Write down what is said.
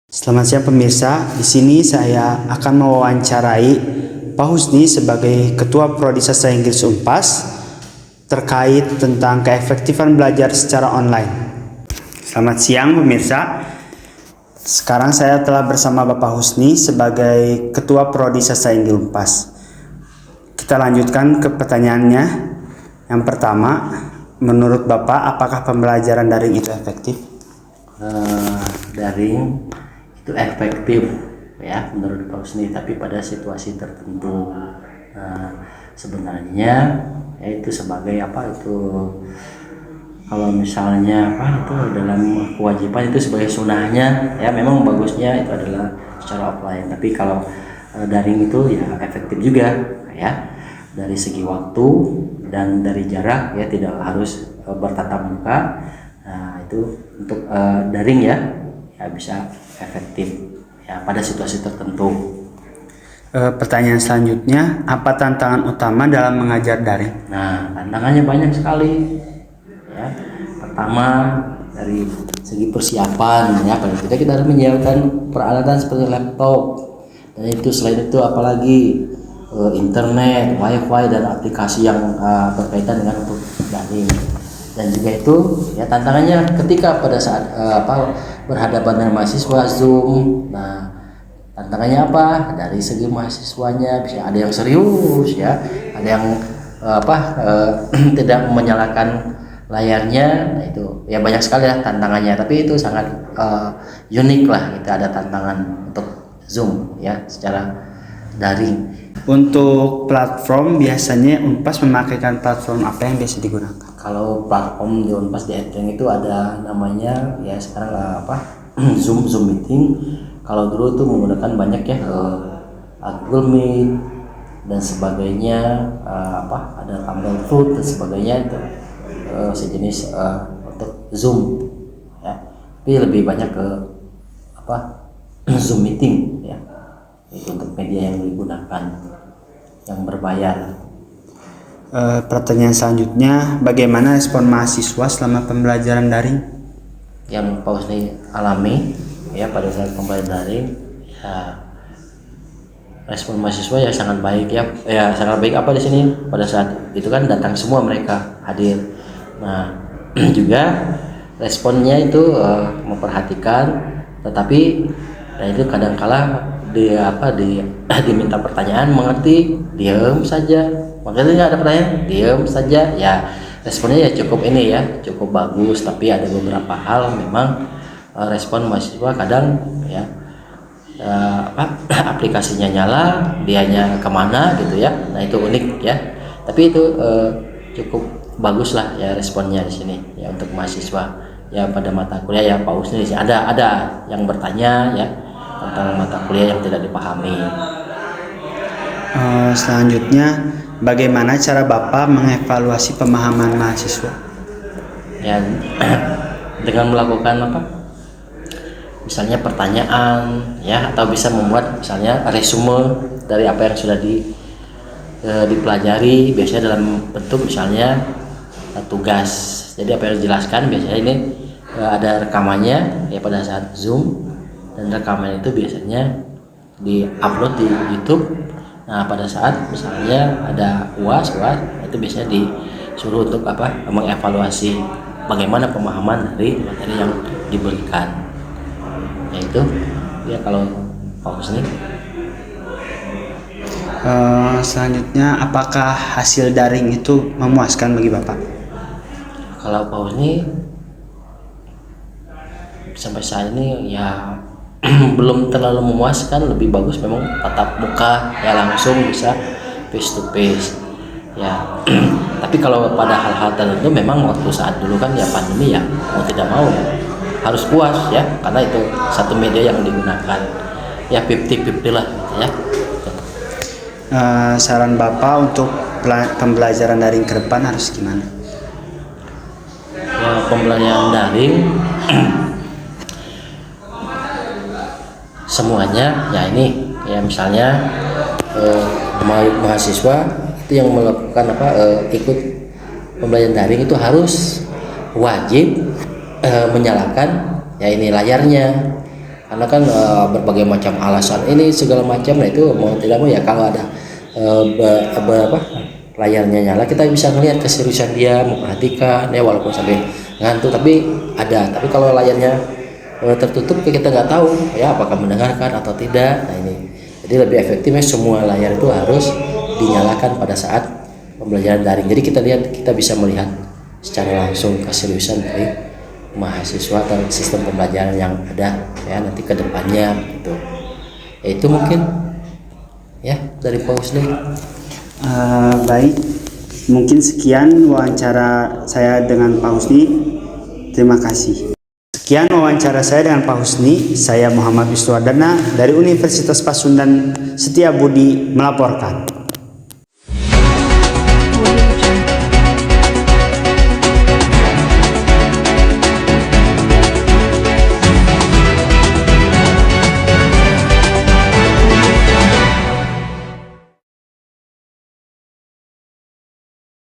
Selamat siang pemirsa, di sini saya akan mewawancarai Pak Husni sebagai Ketua Prodi Sastra Inggris Unpas terkait tentang keefektifan belajar secara online. Selamat siang pemirsa. Sekarang saya telah bersama Bapak Husni sebagai Ketua Prodi Sastra Inggris Unpas. Kita lanjutkan ke pertanyaannya. Yang pertama, menurut Bapak apakah pembelajaran daring itu efektif? Daring itu efektif ya menurut Pak Husni, tapi pada situasi tertentu. Sebenarnya ya itu sebagai apa itu, kalau misalnya itu dalam kewajiban itu sebagai sunahnya ya memang bagusnya itu adalah secara offline, tapi kalau daring itu ya efektif juga ya dari segi waktu dan dari jarak ya, tidak harus bertatap muka. Nah itu untuk daring ya bisa efektif ya pada situasi tertentu. Pertanyaan selanjutnya, apa tantangan utama dalam mengajar daring? Nah, tantangannya banyak sekali ya. Pertama dari segi persiapan ya, paling tidak kita harus menyiapkan peralatan seperti laptop, dan itu selain itu apalagi internet, wifi dan aplikasi yang berkaitan dengan untuk daring. Dan juga itu ya tantangannya ketika pada saat berhadapan dengan mahasiswa Zoom. Nah, tantangannya apa? Dari segi mahasiswanya bisa ada yang serius ya, ada yang tidak menyalakan layarnya. Nah, itu ya banyak sekali lah tantangannya, tapi itu sangat unik lah, kita ada tantangan untuk Zoom ya secara daring. Untuk platform, biasanya Unpas memakaikan platform apa yang biasa digunakan? Kalau platform di Unpas di Edtech itu ada namanya ya sekarang Zoom Meeting. Kalau dulu itu menggunakan banyak ya Google Meet dan sebagainya, ada Tumblefoot dan sebagainya, itu sejenis untuk Zoom ya. Tapi lebih banyak ke Zoom Meeting ya, itu untuk media yang digunakan yang berbayar. Pertanyaan selanjutnya, bagaimana respon mahasiswa selama pembelajaran daring? Yang Pak Husni alami ya pada saat pembelajaran daring ya, respon mahasiswa ya sangat baik ya sangat baik. Apa di sini pada saat itu kan datang semua mereka hadir. Nah juga responnya itu memperhatikan, tetapi ya itu kadangkala diminta pertanyaan mengerti, diam saja. Makanya ada pertanyaan, diam saja ya. Responnya ya cukup bagus, tapi ada beberapa hal memang respon mahasiswa kadang ya aplikasinya nyala, dianya kemana gitu ya. Nah itu unik ya, tapi itu cukup bagus lah ya responnya di sini ya untuk mahasiswa ya pada mata kuliah ya. Pak Husni ada yang bertanya ya tentang mata kuliah yang tidak dipahami. Selanjutnya, bagaimana cara Bapak mengevaluasi pemahaman mahasiswa? Ya dengan melakukan misalnya pertanyaan ya, atau bisa membuat misalnya resume dari apa yang sudah dipelajari, biasanya dalam bentuk misalnya tugas. Jadi apa yang dijelaskan biasanya ini ada rekamannya ya pada saat Zoom, dan rekaman itu biasanya di-upload di YouTube. Nah pada saat misalnya ada UAS itu biasanya disuruh untuk mengevaluasi bagaimana pemahaman dari materi yang diberikan. Yaitu ya kalau Pak Husni. Selanjutnya, apakah hasil daring itu memuaskan bagi Bapak? Kalau Pak Husni sampai saat ini ya belum terlalu memuaskan. Lebih bagus memang tatap muka ya, langsung bisa face to face ya. Tapi kalau pada hal-hal tertentu memang waktu saat dulu kan ya pandemi ya, mau tidak mau harus puas ya, karena itu satu media yang digunakan ya, 50-50 lah gitu ya. Saran Bapak untuk pembelajaran daring ke depan harus gimana? Ya, pembelajaran daring semuanya ya ini ya, misalnya mahasiswa itu yang melakukan ikut pembelajaran daring itu harus wajib menyalakan ya ini layarnya. karena kan berbagai macam alasan ini segala macam. Nah itu mau tidak mau ya kalau ada layarnya nyala kita bisa melihat keseriusan dia, memperhatikan ya, walaupun sampai ngantuk tapi ada. Tapi kalau layarnya tertutup kita nggak tahu ya apakah mendengarkan atau tidak. Nah ini jadi lebih efektifnya semua layar itu harus dinyalakan pada saat pembelajaran daring. Jadi kita bisa melihat secara langsung keseriusan dari mahasiswa atau sistem pembelajaran yang ada ya nanti ke depannya gitu. Ya, itu mungkin ya dari Pak Husni. Baik, mungkin sekian wawancara saya dengan Pak Husni. Terima kasih. Sekian wawancara saya dengan Pak Husni. Saya Muhammad Wisnuwardana dari Universitas Pasundan Setiabudi melaporkan.